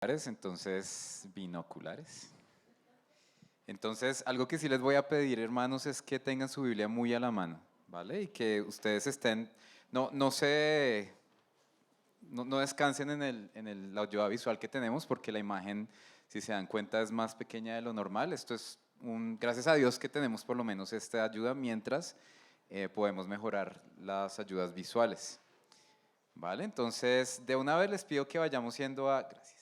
Entonces, binoculares. Entonces, algo que sí les voy a pedir, hermanos, es que tengan su Biblia muy a la mano, ¿vale? Y que ustedes estén, no descansen la ayuda visual que tenemos, porque la imagen, si se dan cuenta, es más pequeña de lo normal. Esto es gracias a Dios que tenemos por lo menos esta ayuda mientras podemos mejorar las ayudas visuales, ¿vale? Entonces, de una vez les pido que vayamos gracias,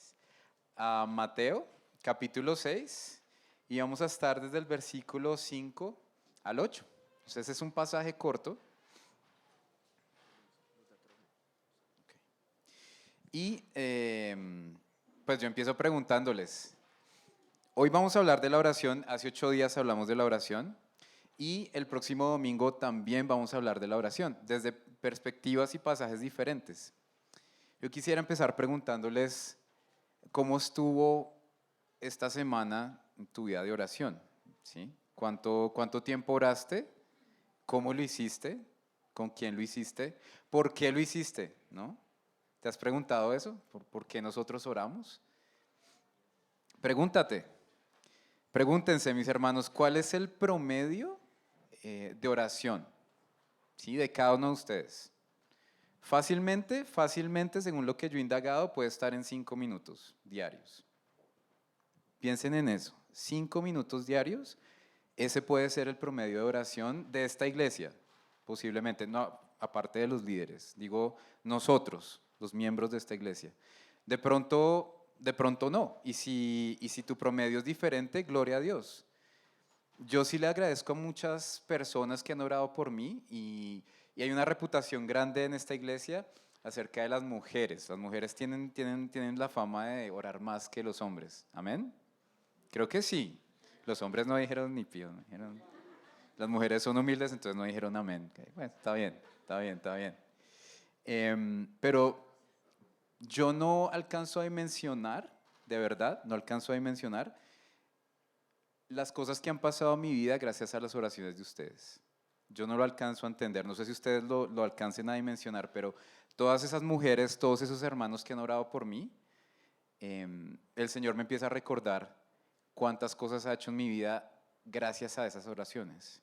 a Mateo, capítulo 6, y vamos a estar desde el versículo 5 al 8. Entonces, es un pasaje corto. Y pues yo empiezo preguntándoles, hoy vamos a hablar de la oración, hace 8 días hablamos de la oración y el próximo domingo también vamos a hablar de la oración, desde perspectivas y pasajes diferentes. Yo quisiera empezar preguntándoles cómo estuvo esta semana en tu vida de oración, ¿sí? ¿Cuánto tiempo oraste? ¿Cómo lo hiciste? ¿Con quién lo hiciste? ¿Por qué lo hiciste? ¿No? ¿Te has preguntado eso? ¿Por qué nosotros oramos? Pregúntate, pregúntense mis hermanos, ¿cuál es el promedio de oración? ¿Sí? De cada uno de ustedes. Fácilmente, según lo que yo he indagado, puede estar en 5 minutos diarios. Piensen en eso, 5 minutos diarios, ese puede ser el promedio de oración de esta iglesia, posiblemente, no, aparte de los líderes, digo nosotros, los miembros de esta iglesia. De pronto no, y si tu promedio es diferente, gloria a Dios. Yo sí le agradezco a muchas personas que han orado por mí y hay una reputación grande en esta iglesia acerca de las mujeres. Las mujeres tienen la fama de orar más que los hombres. ¿Amén? Creo que sí. Los hombres no dijeron ni pío, no dijeron. Las mujeres son humildes, entonces no dijeron amén. Okay, bueno, está bien, está bien, está bien. Pero yo no alcanzo a dimensionar, de verdad, no alcanzo a dimensionar las cosas que han pasado en mi vida gracias a las oraciones de ustedes. Yo no lo alcanzo a entender, no sé si ustedes lo alcancen a dimensionar, pero todas esas mujeres, todos esos hermanos que han orado por mí, el Señor me empieza a recordar cuántas cosas ha hecho en mi vida gracias a esas oraciones.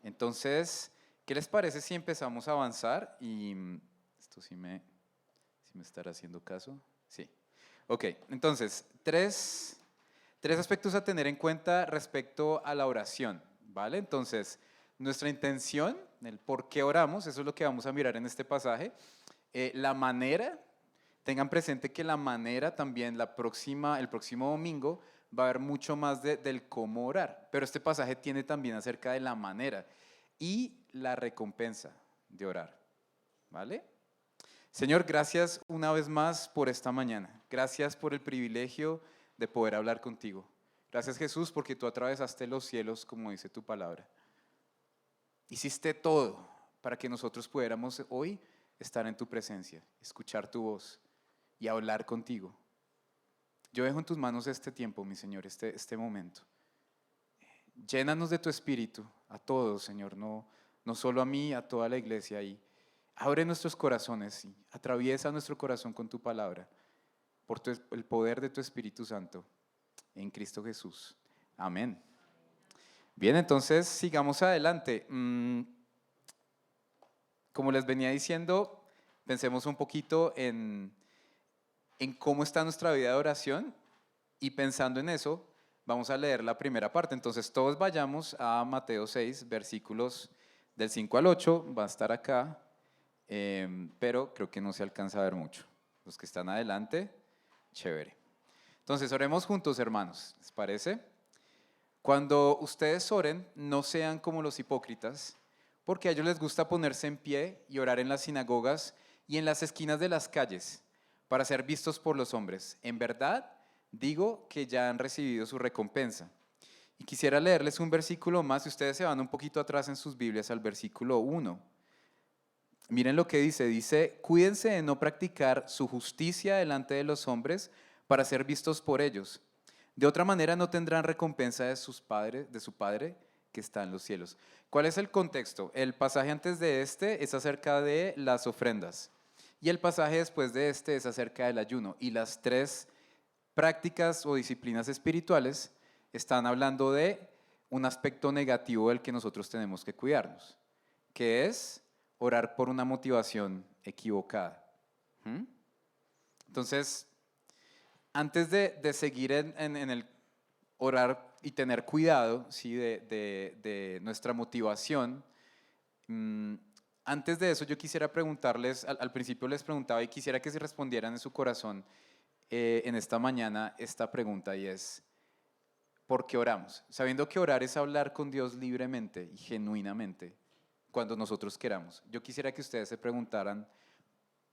Entonces, ¿qué les parece si empezamos a avanzar? Y esto sí me estará haciendo caso. Sí. Ok, entonces, tres aspectos a tener en cuenta respecto a la oración, ¿vale? Entonces, nuestra intención, el por qué oramos, eso es lo que vamos a mirar en este pasaje. La manera, tengan presente que la manera también, el próximo domingo, va a haber mucho más del cómo orar, pero este pasaje tiene también acerca de la manera y la recompensa de orar, ¿vale? Señor, gracias una vez más por esta mañana. Gracias por el privilegio de poder hablar contigo. Gracias, Jesús, porque tú atravesaste los cielos, como dice tu palabra. Hiciste todo para que nosotros pudiéramos hoy estar en tu presencia, escuchar tu voz y hablar contigo. Yo dejo en tus manos este tiempo, mi Señor, este momento. Llénanos de tu espíritu, a todos, Señor, no solo a mí, a toda la iglesia. Y abre nuestros corazones y atraviesa nuestro corazón con tu palabra, por el poder de tu Espíritu Santo, en Cristo Jesús. Amén. Bien, entonces sigamos adelante. Como les venía diciendo, pensemos un poquito en cómo está nuestra vida de oración y pensando en eso, vamos a leer la primera parte. Entonces todos vayamos a Mateo 6, versículos del 5 al 8, va a estar acá, pero creo que no se alcanza a ver mucho. Los que están adelante, chévere. Entonces oremos juntos, hermanos, ¿les parece? Cuando ustedes oren, no sean como los hipócritas, porque a ellos les gusta ponerse en pie y orar en las sinagogas y en las esquinas de las calles para ser vistos por los hombres. En verdad, digo que ya han recibido su recompensa. Y quisiera leerles un versículo más, si ustedes se van un poquito atrás en sus Biblias al versículo 1. Miren lo que dice, cuídense de no practicar su justicia delante de los hombres para ser vistos por ellos. De otra manera no tendrán recompensa de su Padre que está en los cielos. ¿Cuál es el contexto? El pasaje antes de este es acerca de las ofrendas y el pasaje después de este es acerca del ayuno. Y las tres prácticas o disciplinas espirituales están hablando de un aspecto negativo del que nosotros tenemos que cuidarnos, que es orar por una motivación equivocada. ¿Mm? Entonces, antes de seguir en el orar y tener cuidado, ¿sí? de nuestra motivación, antes de eso yo quisiera preguntarles, al principio les preguntaba y quisiera que se respondieran en su corazón en esta mañana esta pregunta, y es, ¿por qué oramos? Sabiendo que orar es hablar con Dios libremente y genuinamente cuando nosotros queramos. Yo quisiera que ustedes se preguntaran,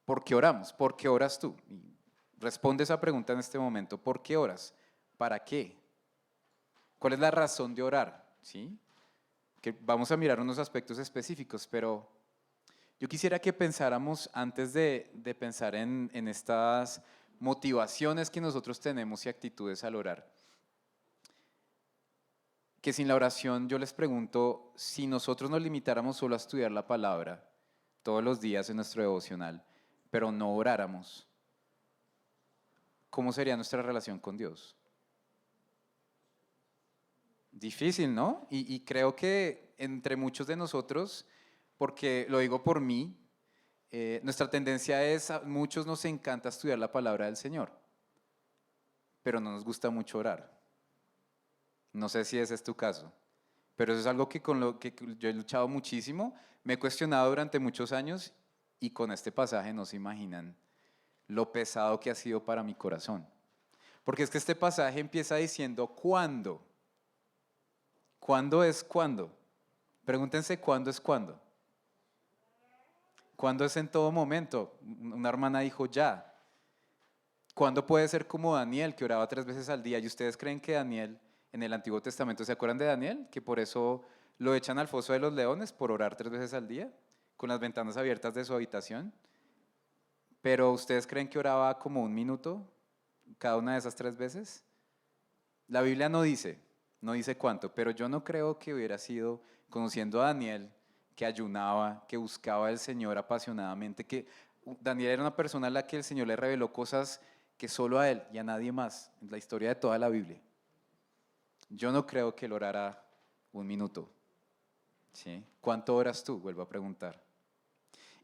¿por qué oramos? ¿Por qué oras tú? Y responde esa pregunta en este momento. ¿Por qué oras? ¿Para qué? ¿Cuál es la razón de orar? ¿Sí? Que vamos a mirar unos aspectos específicos, pero yo quisiera que pensáramos antes de pensar en estas motivaciones que nosotros tenemos y actitudes al orar. Que sin la oración yo les pregunto, si nosotros nos limitáramos solo a estudiar la palabra todos los días en nuestro devocional, pero no oráramos, ¿cómo sería nuestra relación con Dios? Difícil, ¿no? Y creo que entre muchos de nosotros, porque lo digo por mí, nuestra tendencia es, a muchos nos encanta estudiar la palabra del Señor, pero no nos gusta mucho orar. No sé si ese es tu caso, pero eso es algo que con lo que yo he luchado muchísimo, me he cuestionado durante muchos años y con este pasaje no se imaginan lo pesado que ha sido para mi corazón. Porque es que este pasaje empieza diciendo ¿cuándo? ¿Cuándo es cuándo? Pregúntense cuándo es cuándo. ¿Cuándo es en todo momento? Una hermana dijo ya. ¿Cuándo puede ser como Daniel, que oraba 3 veces al día? ¿Y ustedes creen que Daniel en el Antiguo Testamento, se acuerdan de Daniel? Que por eso lo echan al foso de los leones, por orar 3 veces al día, con las ventanas abiertas de su habitación. Pero ¿ustedes creen que oraba como 1 minuto cada una de esas 3 veces? La Biblia no dice cuánto, pero yo no creo que hubiera sido, conociendo a Daniel, que ayunaba, que buscaba al Señor apasionadamente, que Daniel era una persona a la que el Señor le reveló cosas que solo a él y a nadie más en la historia de toda la Biblia. Yo no creo que él orara 1 minuto. ¿Sí? ¿Cuánto oras tú? Vuelvo a preguntar.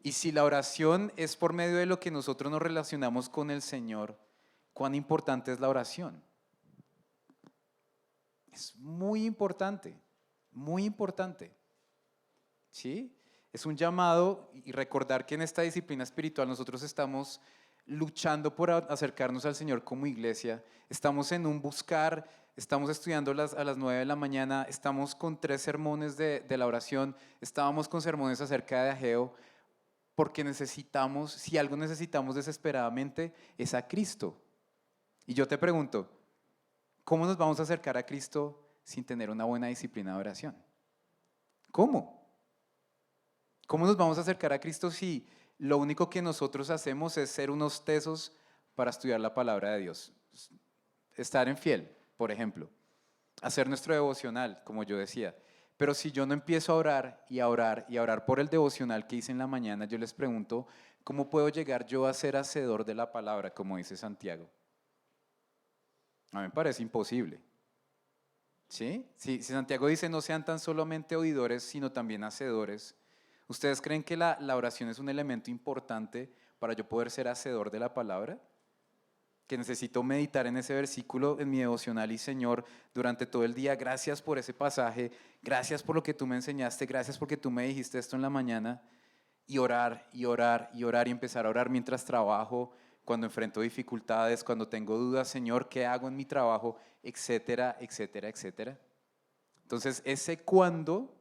Y si la oración es por medio de lo que nosotros nos relacionamos con el Señor, ¿cuán importante es la oración? Es muy importante, muy importante. ¿Sí? Es un llamado y recordar que en esta disciplina espiritual nosotros estamos luchando por acercarnos al Señor como iglesia, estamos en un buscar, estamos estudiando a las 9 de la mañana, estamos con 3 sermones de la oración, estábamos con sermones acerca de Ageo, porque necesitamos, si algo necesitamos desesperadamente, es a Cristo. Y yo te pregunto, ¿cómo nos vamos a acercar a Cristo sin tener una buena disciplina de oración? ¿Cómo? ¿Cómo nos vamos a acercar a Cristo si lo único que nosotros hacemos es ser unos tesos para estudiar la palabra de Dios? Estar en fiel, por ejemplo. Hacer nuestro devocional, como yo decía. Pero si yo no empiezo a orar y a orar y a orar por el devocional que hice en la mañana, yo les pregunto, ¿cómo puedo llegar yo a ser hacedor de la palabra, como dice Santiago? A mí me parece imposible. ¿Sí? Si Santiago dice no sean tan solamente oidores, sino también hacedores, ¿ustedes creen que la oración es un elemento importante para yo poder ser hacedor de la palabra? Que necesito meditar en ese versículo en mi devocional y Señor, durante todo el día, gracias por ese pasaje, gracias por lo que tú me enseñaste, gracias porque tú me dijiste esto en la mañana, y orar, y orar, y orar, y empezar a orar mientras trabajo, cuando enfrento dificultades, cuando tengo dudas, Señor, ¿qué hago en mi trabajo? Etcétera, etcétera, etcétera. Entonces, ese cuándo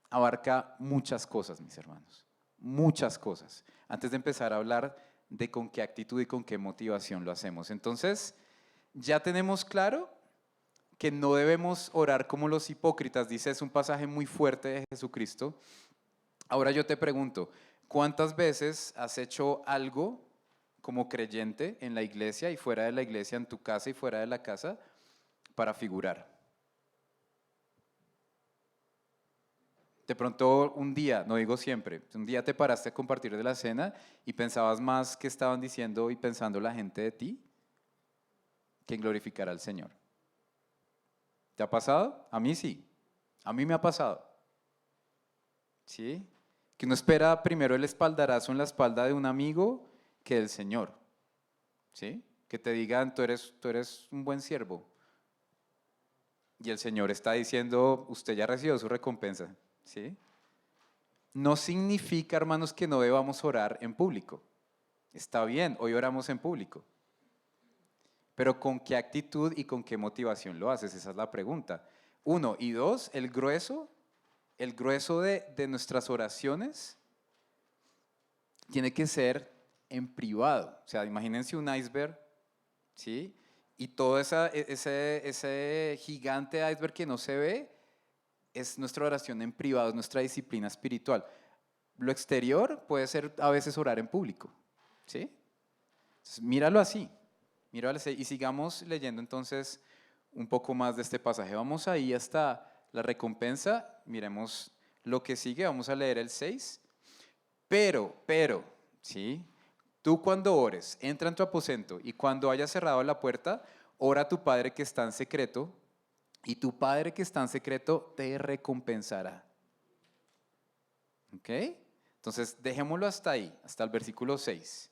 abarca muchas cosas, mis hermanos, muchas cosas. Antes de empezar a hablar de con qué actitud y con qué motivación lo hacemos. Entonces, ya tenemos claro que no debemos orar como los hipócritas, dice, es un pasaje muy fuerte de Jesucristo. Ahora yo te pregunto, ¿cuántas veces has hecho algo como creyente en la iglesia y fuera de la iglesia, en tu casa y fuera de la casa, para figurar? De pronto un día, no digo siempre, un día te paraste a compartir de la cena y pensabas más qué estaban diciendo y pensando la gente de ti. que en glorificar al Señor. ¿Te ha pasado? A mí sí. A mí me ha pasado. ¿Sí? Que uno espera primero el espaldarazo en la espalda de un amigo que del Señor. ¿Sí? Que te digan, tú eres un buen siervo. Y el Señor está diciendo, usted ya recibió su recompensa. ¿Sí? No significa, hermanos, que no debamos orar en público. Está bien, hoy oramos en público. Pero ¿con qué actitud y con qué motivación lo haces? Esa es la pregunta. Uno. Y dos, el grueso de nuestras oraciones tiene que ser en privado. O sea, imagínense un iceberg, ¿sí? Y todo ese gigante iceberg que no se ve es nuestra oración en privado, es nuestra disciplina espiritual. Lo exterior puede ser a veces orar en público, ¿sí? Entonces, míralo así. Y sigamos leyendo entonces un poco más de este pasaje. Vamos ahí hasta la recompensa. Miremos lo que sigue. Vamos a leer el 6. Pero, ¿sí? Tú cuando ores, entra en tu aposento y cuando hayas cerrado la puerta, ora a tu Padre que está en secreto y tu Padre que está en secreto te recompensará. ¿Ok? Entonces, dejémoslo hasta ahí, hasta el versículo 6.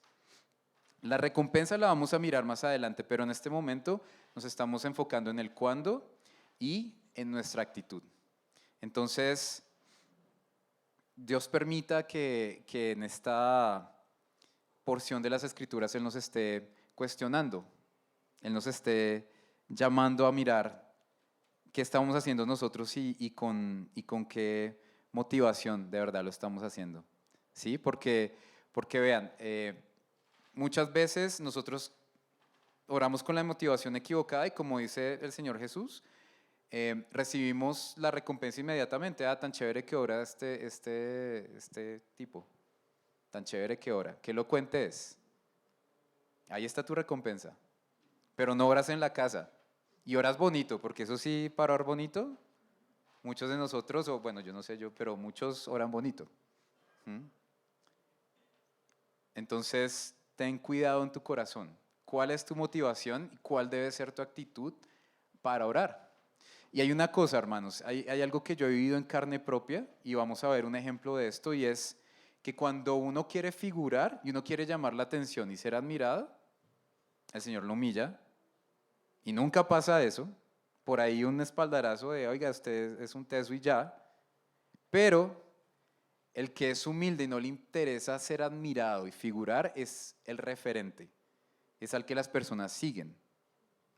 La recompensa la vamos a mirar más adelante, pero en este momento nos estamos enfocando en el cuándo y en nuestra actitud. Entonces, Dios permita que en esta porción de las Escrituras Él nos esté cuestionando, Él nos esté llamando a mirar qué estamos haciendo nosotros y con qué motivación de verdad lo estamos haciendo. ¿Sí? Porque vean, muchas veces nosotros oramos con la motivación equivocada y como dice el Señor Jesús, recibimos la recompensa inmediatamente. Ah, tan chévere que ora este tipo, tan chévere que ora, qué elocuente es. Ahí está tu recompensa, pero no oras en la casa y oras bonito, porque eso sí, para orar bonito, muchos de nosotros, o bueno, yo no sé yo, pero muchos oran bonito. ¿Mm? Entonces, ten cuidado en tu corazón. ¿Cuál es tu motivación y cuál debe ser tu actitud para orar? Y hay una cosa, hermanos, hay algo que yo he vivido en carne propia y vamos a ver un ejemplo de esto y es que cuando uno quiere figurar y uno quiere llamar la atención y ser admirado, el Señor lo humilla y nunca pasa eso. Por ahí un espaldarazo de, oiga, usted es un teso y ya, pero el que es humilde y no le interesa ser admirado y figurar es el referente, es al que las personas siguen,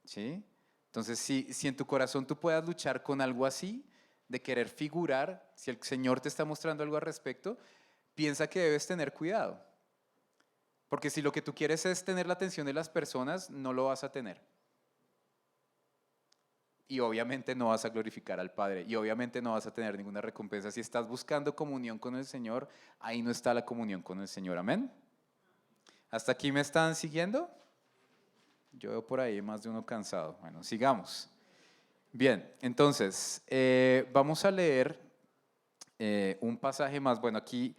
¿sí? Entonces, si en tu corazón tú puedas luchar con algo así, de querer figurar, si el Señor te está mostrando algo al respecto, piensa que debes tener cuidado. Porque si lo que tú quieres es tener la atención de las personas, no lo vas a tener. Y obviamente no vas a glorificar al Padre y obviamente no vas a tener ninguna recompensa. Si estás buscando comunión con el Señor, ahí no está la comunión con el Señor. Amén. ¿Hasta aquí me están siguiendo? Yo veo por ahí más de uno cansado. Bueno, sigamos. Bien, entonces, vamos a leer un pasaje más. Bueno, aquí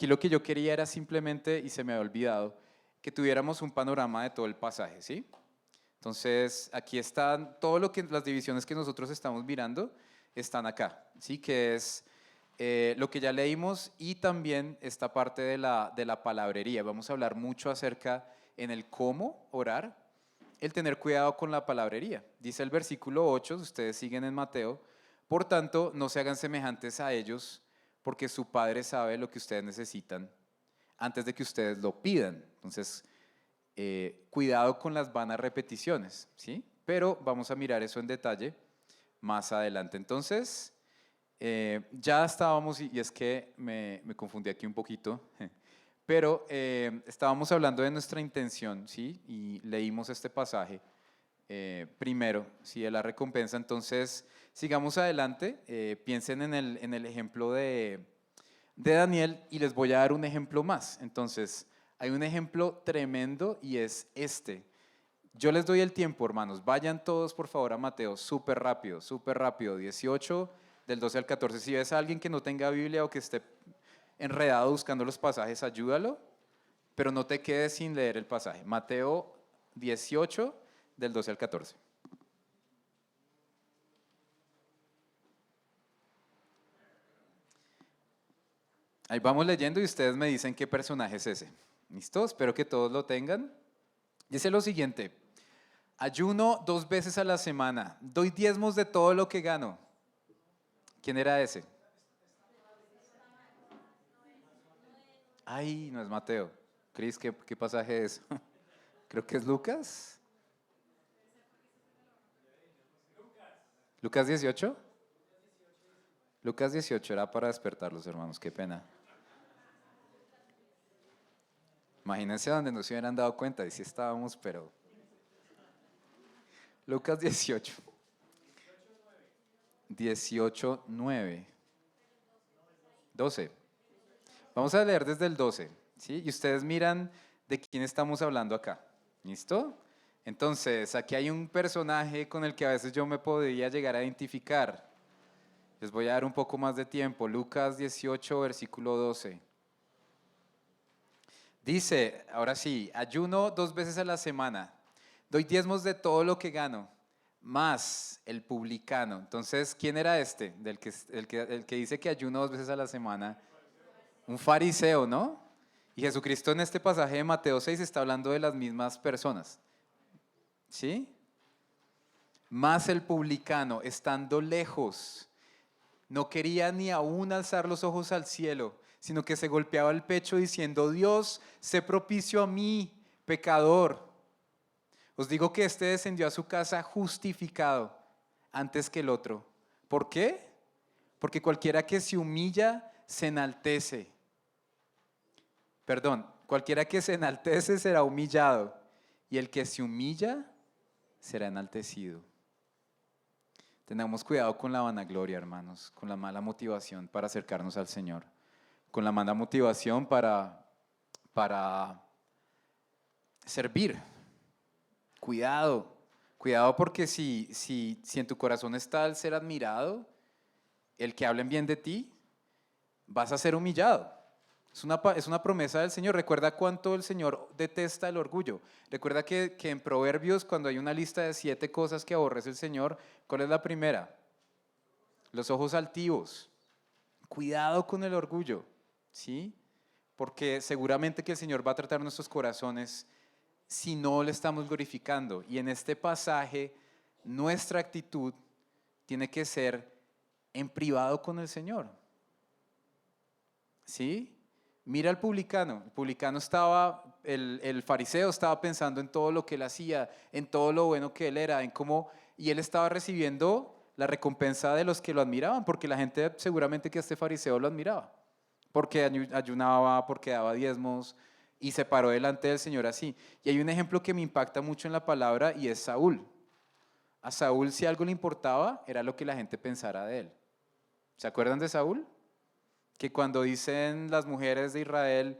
lo que yo quería era simplemente, y se me había olvidado, que tuviéramos un panorama de todo el pasaje, ¿sí? Entonces, aquí están las divisiones que nosotros estamos mirando, están acá, ¿sí? Que es lo que ya leímos y también esta parte de la palabrería. Vamos a hablar mucho acerca en el cómo orar, el tener cuidado con la palabrería. Dice el versículo 8, ustedes siguen en Mateo, por tanto, no se hagan semejantes a ellos, porque su Padre sabe lo que ustedes necesitan antes de que ustedes lo pidan. Entonces, cuidado con las vanas repeticiones, ¿sí? Pero vamos a mirar eso en detalle más adelante. Entonces, ya estábamos, y es que me confundí aquí un poquito, pero estábamos hablando de nuestra intención, ¿sí? Y leímos este pasaje primero, ¿sí? De la recompensa. Entonces, sigamos adelante, piensen en el ejemplo de Daniel y les voy a dar un ejemplo más. Entonces, hay un ejemplo tremendo y es este. Yo les doy el tiempo, hermanos. Vayan todos, por favor, a Mateo, súper rápido, 18, del 12 al 14. Si ves a alguien que no tenga Biblia o que esté enredado buscando los pasajes, ayúdalo, pero no te quedes sin leer el pasaje. Mateo 18, del 12 al 14. Ahí vamos leyendo y ustedes me dicen qué personaje es ese. ¿Listo? Espero que todos lo tengan. Dice lo siguiente: ayuno 2 veces a la semana, doy diezmos de todo lo que gano. ¿Quién era ese? Ay, no es Mateo. Cris, ¿qué pasaje es? Creo que es Lucas. ¿Lucas 18? Lucas 18 era para despertarlos, hermanos, qué pena. Imagínense donde no se hubieran dado cuenta, y sí estábamos, pero... Lucas 18. 18, 9. 12. Vamos a leer desde el 12, ¿sí? Y ustedes miran de quién estamos hablando acá. ¿Listo? Entonces, aquí hay un personaje con el que a veces yo me podría llegar a identificar. Les voy a dar un poco más de tiempo. Lucas 18, versículo 12. Dice, ahora sí, ayuno 2 veces a la semana, doy diezmos de todo lo que gano, más el publicano. Entonces, ¿quién era este? El que dice que ayuno 2 veces a la semana. Un fariseo, ¿no? Y Jesucristo en este pasaje de Mateo 6 está hablando de las mismas personas. ¿Sí? Más el publicano, estando lejos, no quería ni aún alzar los ojos al cielo, sino que se golpeaba el pecho diciendo: Dios, sé propicio a mí, pecador. Os digo que este descendió a su casa justificado antes que el otro. ¿Por qué? Porque cualquiera que se humilla se enaltece. Perdón, cualquiera que se enaltece será humillado, y el que se humilla será enaltecido. Tengamos cuidado con la vanagloria, hermanos, con la mala motivación para acercarnos al Señor, con la mala motivación para servir. Cuidado, cuidado, porque si en tu corazón está el ser admirado, el que hablen bien de ti, vas a ser humillado. Es una promesa del Señor. Recuerda cuánto el Señor detesta el orgullo. Recuerda que en Proverbios, cuando hay una lista de 7 cosas que aborrece el Señor, ¿cuál es la primera? Los ojos altivos. Cuidado con el orgullo, ¿sí? Porque seguramente que el Señor va a tratar nuestros corazones si no le estamos glorificando. Y en este pasaje, nuestra actitud tiene que ser en privado con el Señor. ¿Sí? Mira al publicano. El publicano el fariseo estaba pensando en todo lo que él hacía, en todo lo bueno que él era, en cómo, y él estaba recibiendo la recompensa de los que lo admiraban, porque la gente seguramente que este fariseo lo admiraba, porque ayunaba, porque daba diezmos, y se paró delante del Señor así. Y hay un ejemplo que me impacta mucho en la palabra, y es Saúl. A Saúl, si algo le importaba, era lo que la gente pensara de él. ¿Se acuerdan de Saúl? Que cuando dicen las mujeres de Israel,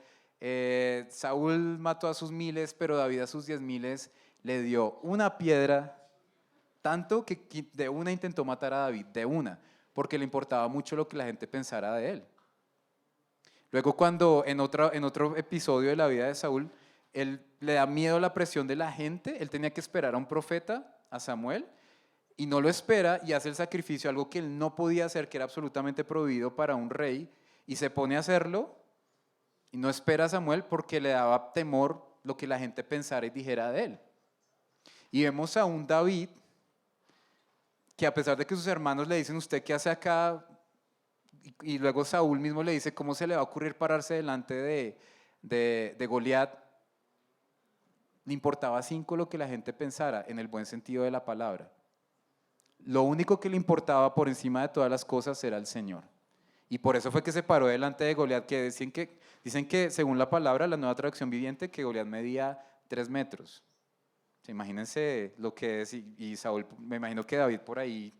Saúl mató a sus 1000, pero David a sus 10,000, le dio una piedra, tanto que de una intentó matar a David, de una, porque le importaba mucho lo que la gente pensara de él. Luego, cuando en otro episodio de la vida de Saúl, él le da miedo a la presión de la gente, él tenía que esperar a un profeta, a Samuel, y no lo espera y hace el sacrificio, algo que él no podía hacer, que era absolutamente prohibido para un rey, y se pone a hacerlo y no espera a Samuel porque le daba temor lo que la gente pensara y dijera de él. Y vemos a un David que, a pesar de que sus hermanos le dicen: ¿usted qué hace acá? Y luego Saúl mismo le dice: ¿cómo se le va a ocurrir pararse delante de Goliat? Le importaba 5 lo que la gente pensara, en el buen sentido de la palabra. Lo único que le importaba por encima de todas las cosas era el Señor. Y por eso fue que se paró delante de Goliat, que dicen que según la palabra, la Nueva Traducción Viviente, que Goliat medía 3 metros. Imagínense lo que es, y Saúl, me imagino que David por ahí,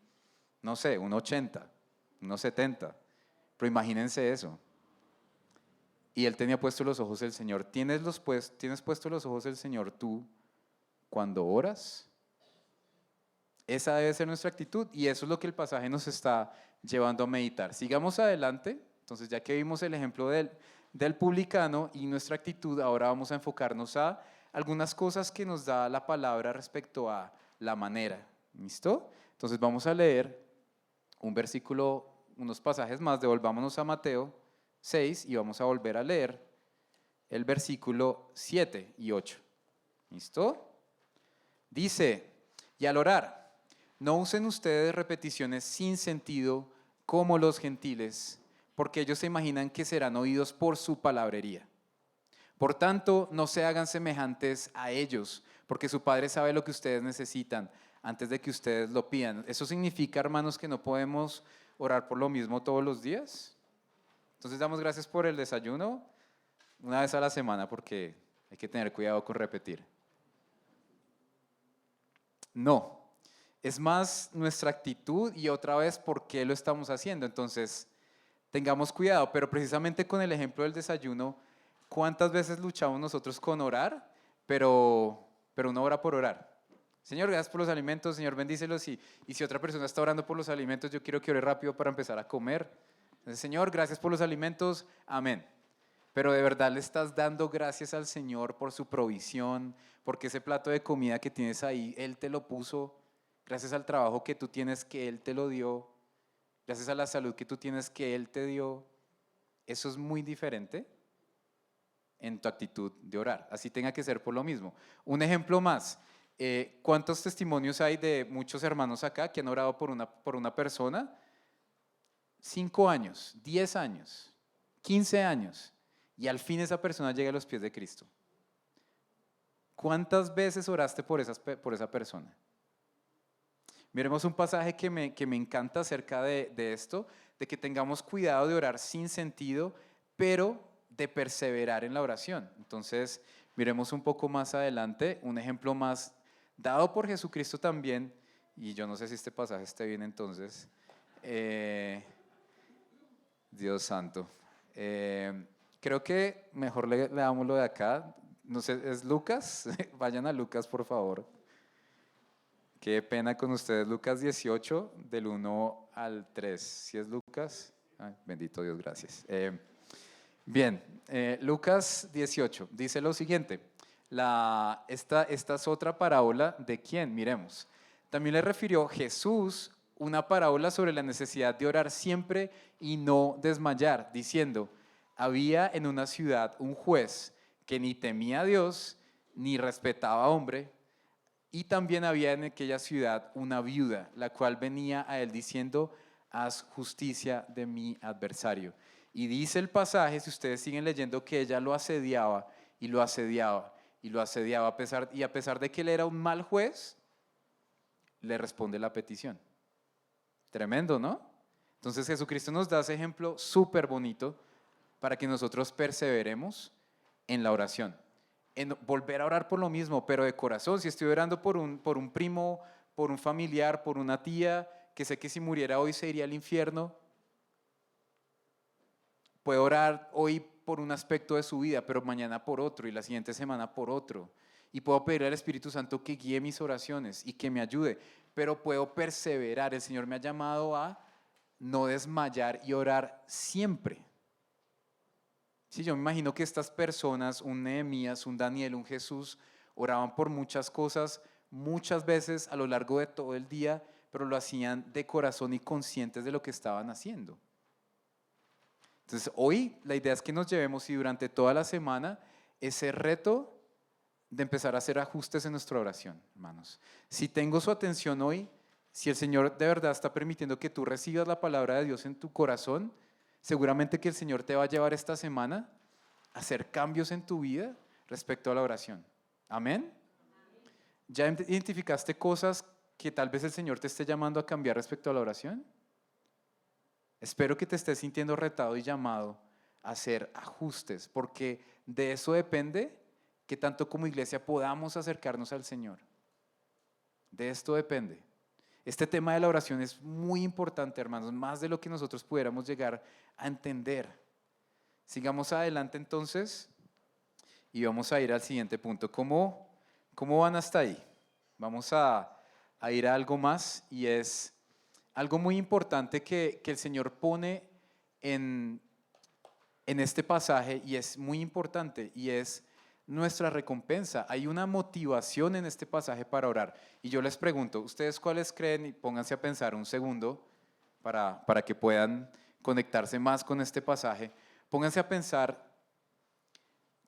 no sé, 1,80, 1,70, pero imagínense eso. Y él tenía puestos los ojos del Señor. ¿Tienes puestos los ojos del Señor tú cuando oras? Esa debe ser nuestra actitud, y eso es lo que el pasaje nos está llevando a meditar. Sigamos adelante. Entonces, ya que vimos el ejemplo del publicano y nuestra actitud, ahora vamos a enfocarnos a algunas cosas que nos da la palabra respecto a la manera. ¿Listo? Entonces vamos a leer un versículo, unos pasajes más, devolvámonos a Mateo 6 y vamos a volver a leer el versículo 7 y 8. ¿Listo? Dice, y al orar, no usen ustedes repeticiones sin sentido como los gentiles, porque ellos se imaginan que serán oídos por su palabrería. Por tanto, no se hagan semejantes a ellos, porque su Padre sabe lo que ustedes necesitan antes de que ustedes lo pidan. ¿Eso significa, hermanos, que no podemos orar por lo mismo todos los días? Entonces damos gracias por el desayuno una vez a la semana, porque hay que tener cuidado con repetir. No, es más nuestra actitud y otra vez por qué lo estamos haciendo. Entonces, tengamos cuidado, pero precisamente con el ejemplo del desayuno, ¿cuántas veces luchamos nosotros con orar, pero una hora por orar? Señor, gracias por los alimentos, Señor, bendícelos, y si otra persona está orando por los alimentos, yo quiero que ore rápido para empezar a comer. Entonces, Señor, gracias por los alimentos, amén. Pero de verdad le estás dando gracias al Señor por su provisión, porque ese plato de comida que tienes ahí, Él te lo puso, gracias al trabajo que tú tienes que Él te lo dio, gracias a la salud que tú tienes que Él te dio. Eso es muy diferente en tu actitud de orar, así tenga que ser por lo mismo. Un ejemplo más, ¿cuántos testimonios hay de muchos hermanos acá que han orado por una persona? 5 años, 10 años, 15 años, y al fin esa persona llega a los pies de Cristo. ¿Cuántas veces oraste por esa persona? Miremos un pasaje que me encanta acerca de esto, de que tengamos cuidado de orar sin sentido, pero de perseverar en la oración. Entonces, miremos un poco más adelante, un ejemplo más dado por Jesucristo también, y yo no sé si este pasaje esté bien entonces, Dios santo. Creo que mejor le damos lo de acá, no sé, ¿es Lucas? Vayan a Lucas, por favor. Qué pena con ustedes, Lucas 18, del 1 al 3. ¿Sí es Lucas? Ay, bendito Dios, gracias. Bien, Lucas 18 dice lo siguiente. Esta es otra parábola de quién, miremos. También le refirió Jesús una parábola sobre la necesidad de orar siempre y no desmayar, diciendo, había en una ciudad un juez que ni temía a Dios ni respetaba a hombre, y también había en aquella ciudad una viuda, la cual venía a él diciendo, haz justicia de mi adversario. Y dice el pasaje, si ustedes siguen leyendo, que ella lo asediaba y lo asediaba y lo asediaba, a pesar de que él era un mal juez, le responde la petición. Tremendo, ¿no? Entonces Jesucristo nos da ese ejemplo súper bonito para que nosotros perseveremos en la oración, en volver a orar por lo mismo, pero de corazón. Si estoy orando por un primo, por un familiar, por una tía, que sé que si muriera hoy se iría al infierno, puedo orar hoy por un aspecto de su vida, pero mañana por otro y la siguiente semana por otro. Y puedo pedir al Espíritu Santo que guíe mis oraciones y que me ayude, pero puedo perseverar. El Señor me ha llamado a no desmayar y orar siempre. Sí, yo me imagino que estas personas, un Nehemías, un Daniel, un Jesús, oraban por muchas cosas, muchas veces a lo largo de todo el día, pero lo hacían de corazón y conscientes de lo que estaban haciendo. Entonces, hoy la idea es que nos llevemos y durante toda la semana ese reto de empezar a hacer ajustes en nuestra oración, hermanos. Si tengo su atención hoy, si el Señor de verdad está permitiendo que tú recibas la palabra de Dios en tu corazón, seguramente que el Señor te va a llevar esta semana a hacer cambios en tu vida respecto a la oración. Amén. ¿Ya identificaste cosas que tal vez el Señor te esté llamando a cambiar respecto a la oración? Espero que te estés sintiendo retado y llamado a hacer ajustes, porque de eso depende que tanto como iglesia podamos acercarnos al Señor. De esto depende. Este tema de la oración es muy importante, hermanos, más de lo que nosotros pudiéramos llegar a entender. Sigamos adelante entonces y vamos a ir al siguiente punto. ¿Cómo van hasta ahí? Vamos a ir a algo más, y es algo muy importante que el Señor pone en este pasaje, y es muy importante, y es nuestra recompensa. Hay una motivación en este pasaje para orar. Y yo les pregunto, ¿ustedes cuáles creen? Y pónganse a pensar un segundo para que puedan conectarse más con este pasaje. Pónganse a pensar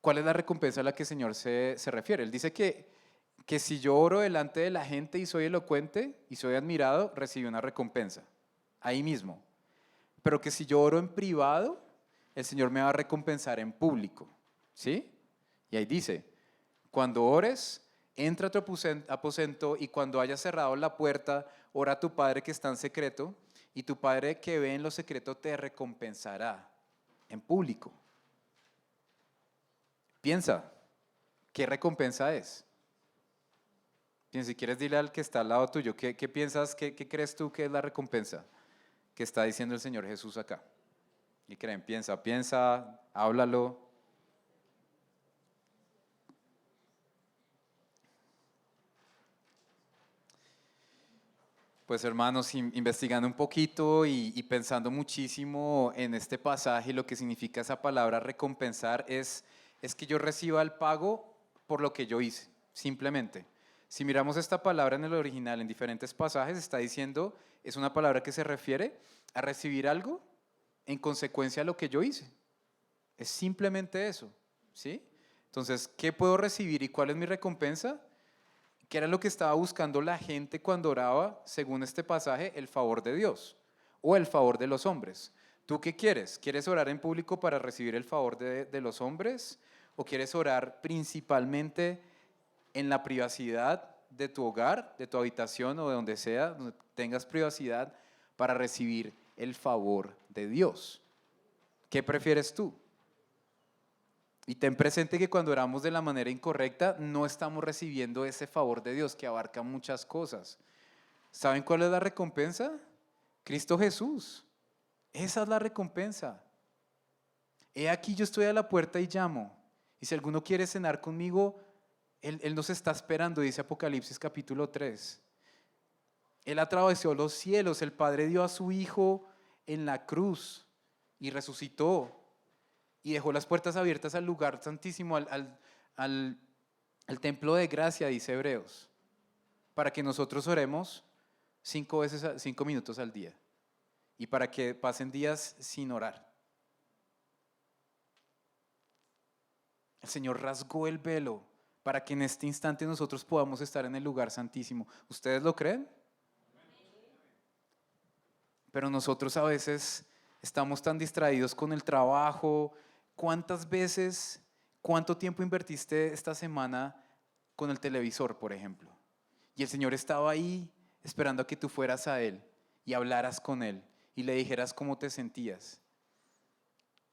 cuál es la recompensa a la que el Señor se refiere. Él dice que si yo oro delante de la gente y soy elocuente y soy admirado, recibo una recompensa, ahí mismo. Pero que si yo oro en privado, el Señor me va a recompensar en público, ¿sí? Y ahí dice, cuando ores, entra a tu aposento y cuando hayas cerrado la puerta, ora a tu Padre que está en secreto y tu Padre que ve en lo secreto te recompensará en público. Piensa, ¿qué recompensa es? Si quieres dile al que está al lado tuyo, ¿qué piensas, qué crees tú que es la recompensa que está diciendo el Señor Jesús acá? ¿Y creen? Piensa, háblalo. Pues hermanos, investigando un poquito y pensando muchísimo en este pasaje, lo que significa esa palabra recompensar es que yo reciba el pago por lo que yo hice, simplemente. Si miramos esta palabra en el original en diferentes pasajes, está diciendo, es una palabra que se refiere a recibir algo en consecuencia de lo que yo hice. Es simplemente eso, ¿sí? Entonces, ¿qué puedo recibir y cuál es mi recompensa? ¿Qué era lo que estaba buscando la gente cuando oraba, según este pasaje? El favor de Dios o el favor de los hombres. ¿Tú qué quieres? ¿Quieres orar en público para recibir el favor de los hombres? ¿O quieres orar principalmente en la privacidad de tu hogar, de tu habitación o de donde sea, donde tengas privacidad para recibir el favor de Dios? ¿Qué prefieres tú? Y ten presente que cuando oramos de la manera incorrecta, no estamos recibiendo ese favor de Dios que abarca muchas cosas. ¿Saben cuál es la recompensa? Cristo Jesús. Esa es la recompensa. He aquí yo estoy a la puerta y llamo. Y si alguno quiere cenar conmigo, Él nos está esperando, dice Apocalipsis capítulo 3. Él atravesó los cielos, el Padre dio a su Hijo en la cruz y resucitó. Y dejó las puertas abiertas al lugar santísimo, al templo de gracia, dice Hebreos, para que nosotros oremos 5 minutos al día y para que pasen días sin orar. El Señor rasgó el velo para que en este instante nosotros podamos estar en el lugar santísimo. ¿Ustedes lo creen? Pero nosotros a veces estamos tan distraídos con el trabajo. ¿Cuántas veces, cuánto tiempo invertiste esta semana con el televisor, por ejemplo? Y el Señor estaba ahí esperando a que tú fueras a Él y hablaras con Él y le dijeras cómo te sentías.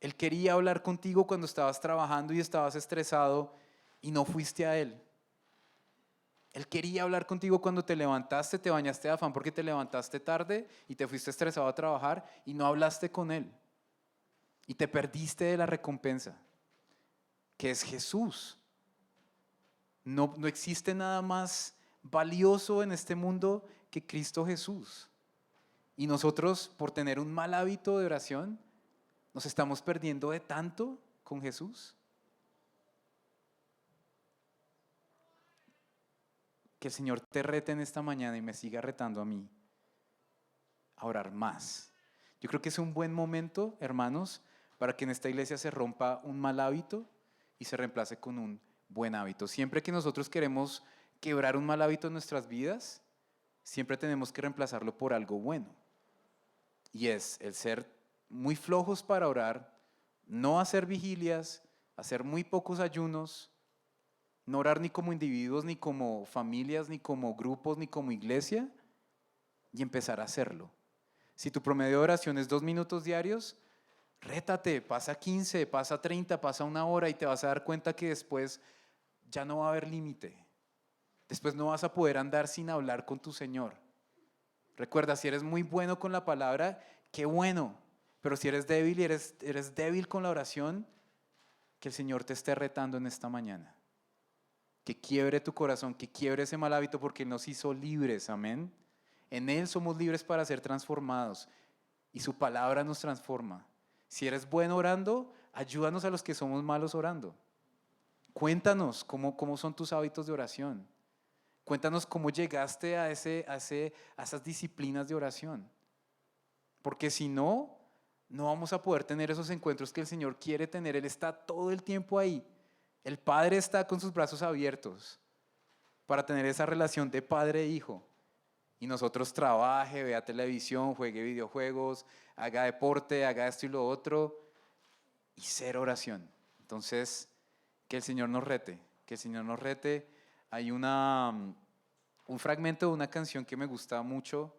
Él quería hablar contigo cuando estabas trabajando y estabas estresado y no fuiste a Él. Él quería hablar contigo cuando te levantaste, te bañaste de afán porque te levantaste tarde y te fuiste estresado a trabajar y no hablaste con Él. Y te perdiste de la recompensa, que es Jesús. No existe nada más valioso en este mundo que Cristo Jesús. Y nosotros, por tener un mal hábito de oración, nos estamos perdiendo de tanto con Jesús. Que el Señor te rete en esta mañana y me siga retando a mí a orar más. Yo creo que es un buen momento, hermanos, para que en esta iglesia se rompa un mal hábito y se reemplace con un buen hábito. Siempre que nosotros queremos quebrar un mal hábito en nuestras vidas, siempre tenemos que reemplazarlo por algo bueno. Y es el ser muy flojos para orar, no hacer vigilias, hacer muy pocos ayunos, no orar ni como individuos, ni como familias, ni como grupos, ni como iglesia, y empezar a hacerlo. Si tu promedio de oración es 2 minutos diarios, rétate, pasa 15, pasa 30, pasa 1 hora y te vas a dar cuenta que después ya no va a haber límite. Después no vas a poder andar sin hablar con tu Señor. Recuerda, si eres muy bueno con la palabra, qué bueno. Pero si eres débil y eres débil con la oración, que el Señor te esté retando en esta mañana. Que quiebre tu corazón, que quiebre ese mal hábito porque Él nos hizo libres, amén. En Él somos libres para ser transformados y su palabra nos transforma. Si eres bueno orando, ayúdanos a los que somos malos orando. Cuéntanos cómo son tus hábitos de oración. Cuéntanos cómo llegaste a esas disciplinas de oración. Porque si no, no vamos a poder tener esos encuentros que el Señor quiere tener. Él está todo el tiempo ahí. El Padre está con sus brazos abiertos para tener esa relación de padre e hijo. Y nosotros trabaje, vea televisión, juegue videojuegos, haga deporte, haga esto y lo otro, y cero oración. Entonces, que el Señor nos rete, que el Señor nos rete. Hay un fragmento de una canción que me gusta mucho,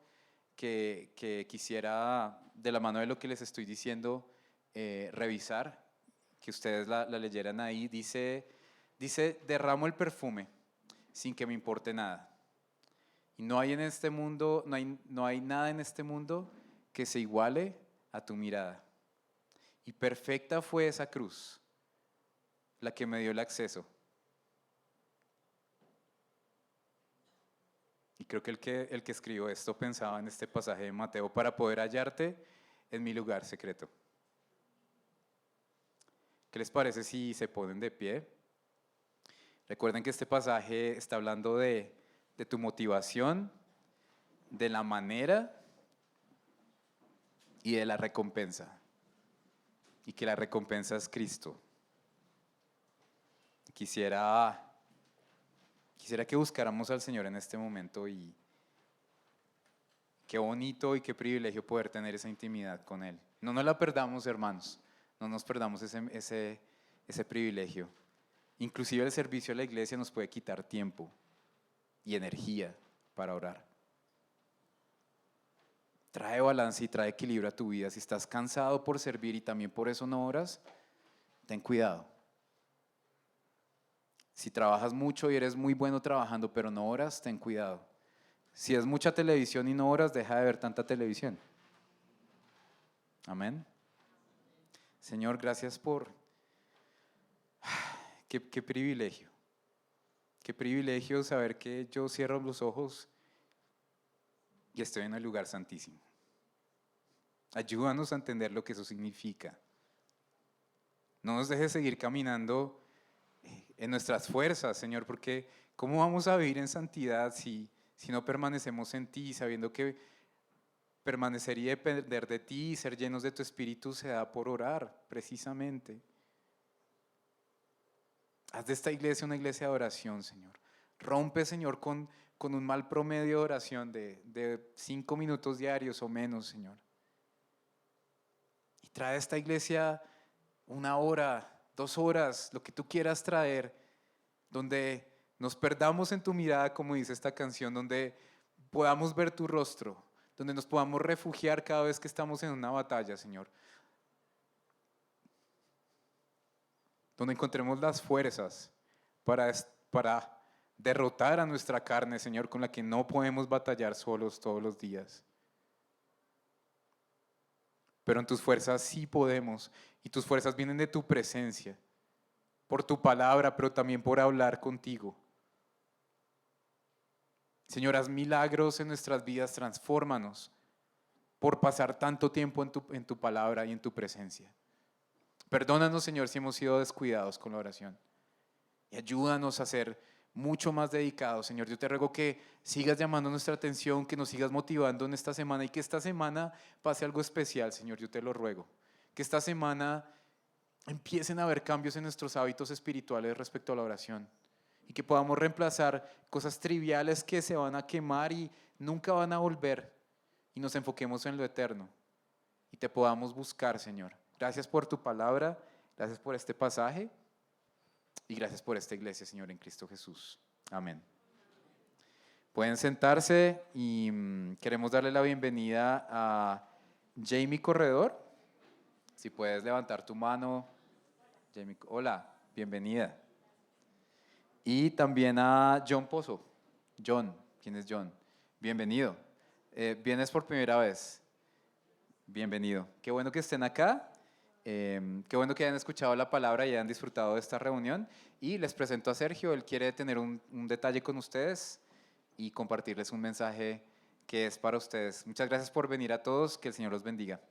que quisiera, de la mano de lo que les estoy diciendo, revisar, que ustedes la leyeran ahí. Dice, derramo el perfume sin que me importe nada. Y no hay en este mundo, no hay nada en este mundo que se iguale a tu mirada. Y perfecta fue esa cruz, la que me dio el acceso. Y creo que el que escribió esto pensaba en este pasaje de Mateo: para poder hallarte en mi lugar secreto. ¿Qué les parece si se ponen de pie? Recuerden que este pasaje está hablando de tu motivación, de la manera y de la recompensa. Y que la recompensa es Cristo. Quisiera que buscáramos al Señor en este momento, y qué bonito y qué privilegio poder tener esa intimidad con Él. No nos la perdamos, hermanos, no nos perdamos ese privilegio. Inclusive el servicio a la iglesia nos puede quitar tiempo y energía para orar. Trae balance y trae equilibrio a tu vida. Si estás cansado por servir y también por eso no oras, ten cuidado. Si trabajas mucho y eres muy bueno trabajando pero no oras, ten cuidado. Si es mucha televisión y no oras, deja de ver tanta televisión. Amén. Señor, gracias por... Qué privilegio. Qué privilegio saber que yo cierro los ojos y estoy en el lugar santísimo. Ayúdanos a entender lo que eso significa. No nos dejes seguir caminando en nuestras fuerzas, Señor, porque ¿cómo vamos a vivir en santidad si no permanecemos en ti, sabiendo que permanecer y depender de ti y ser llenos de tu Espíritu se da por orar, precisamente? Haz de esta iglesia una iglesia de oración, Señor. Rompe, Señor, con un mal promedio de oración de 5 minutos diarios o menos, Señor. Y trae a esta iglesia 1 hora, 2 horas, lo que tú quieras traer, donde nos perdamos en tu mirada, como dice esta canción, donde podamos ver tu rostro, donde nos podamos refugiar cada vez que estamos en una batalla, Señor. Donde encontremos las fuerzas para derrotar a nuestra carne, Señor, con la que no podemos batallar solos todos los días. Pero en tus fuerzas sí podemos, y tus fuerzas vienen de tu presencia, por tu palabra, pero también por hablar contigo. Señor, haz milagros en nuestras vidas, transfórmanos por pasar tanto tiempo en tu palabra y en tu presencia. Perdónanos, Señor, si hemos sido descuidados con la oración, y ayúdanos a ser mucho más dedicados, Señor. Yo te ruego que sigas llamando nuestra atención, que nos sigas motivando en esta semana, y que esta semana pase algo especial, Señor. Yo te lo ruego. Que esta semana empiecen a haber cambios en nuestros hábitos espirituales respecto a la oración, y que podamos reemplazar cosas triviales que se van a quemar y nunca van a volver, y nos enfoquemos en lo eterno y te podamos buscar, Señor. Gracias por tu palabra, gracias por este pasaje y gracias por esta iglesia, Señor, en Cristo Jesús. Amén. Pueden sentarse, y queremos darle la bienvenida a Jamie Corredor. Si puedes levantar tu mano. Jamie, hola, bienvenida. Y también a John Pozo. John, ¿quién es John? Bienvenido. ¿Vienes por primera vez? Bienvenido. Qué bueno que estén acá. Qué bueno que hayan escuchado la palabra y hayan disfrutado de esta reunión. Y les presento a Sergio. Él quiere tener un detalle con ustedes y compartirles un mensaje que es para ustedes. Muchas gracias por venir a todos. Que el Señor los bendiga.